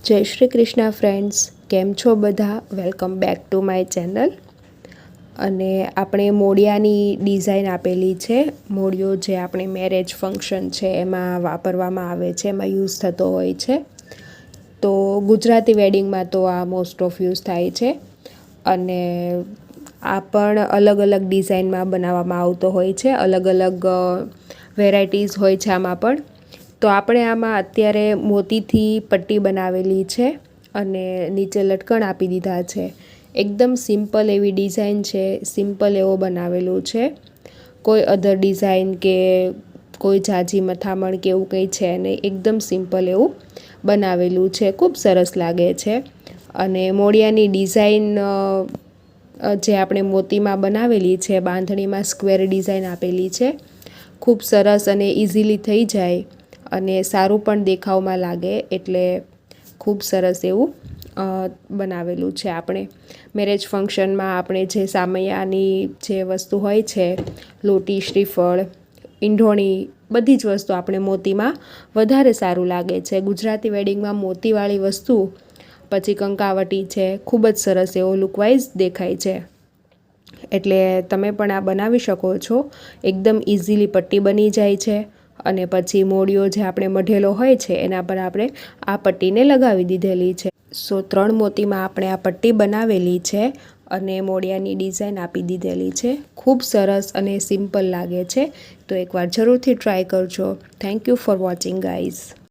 જય શ્રી કૃષ્ણ ફ્રેન્ડ્સ, કેમ છો બધા? Welcome back to my channel. અને આપણે મોડિયાની ડિઝાઇન આપેલી છે. મોડિયો જે આપણે મેરેજ ફંક્શન છે એમાં વાપરવામાં આવે છે, એમાં યુઝ થતો હોય છે. તો ગુજરાતી વેડિંગમાં તો આ મોસ્ટ ઓફ યુઝ થાય છે. અને આ પણ અલગ અલગ ડિઝાઇનમાં બનાવવામાં આવતો હોય છે, અલગ અલગ વેરાયટીઝ હોય છે આમાં પણ. તો આપણે આમાં અત્યારે મોતીથી પટ્ટી બનાવેલી છે અને નીચે લટકણ આપી દીધા છે. એકદમ સિમ્પલ એવી ડિઝાઇન છે, સિમ્પલ એવો બનાવેલું છે. કોઈ અધર ડિઝાઇન કે કોઈ ઝાઝી મથામણ કે એવું કંઈ છે નહીં, એકદમ સિમ્પલ એવું બનાવેલું છે. ખૂબ સરસ લાગે છે. અને મોડિયાની ડિઝાઇન જે આપણે મોતીમાં બનાવેલી છે, બાંધણીમાં સ્ક્વેર ડિઝાઇન આપેલી છે. ખૂબ સરસ અને ઇઝીલી થઈ જાય અને સારું પણ દેખાવમાં લાગે, એટલે ખૂબ સરસ એવું બનાવેલું છે. આપણે મેરેજ ફંક્શનમાં આપણે જે સામૈયાની જે વસ્તુ હોય છે, લોટી, શ્રીફળ, ઈંઢોણી, બધી જ વસ્તુ આપણે મોતીમાં વધારે સારું લાગે છે. ગુજરાતી વેડિંગમાં મોતીવાળી વસ્તુ, પછી કંકાવટી છે, ખૂબ જ સરસ એવો લુકવાઇઝ દેખાય છે. એટલે તમે પણ આ બનાવી શકો છો. એકદમ ઇઝીલી પટ્ટી બની જાય છે. અને પછી મોડિયો જે આપણે મઢેલો હોય છે એના પર આપણે આ પટ્ટીને લગાવી દીધેલી છે. 3 મોતીમાં આપણે આ પટ્ટી બનાવેલી છે અને મોડિયાની ડિઝાઇન આપી દીધેલી છે. ખૂબ સરસ અને સિમ્પલ લાગે છે. તો એકવાર જરૂરથી ટ્રાય કરજો. Thank you for watching guys.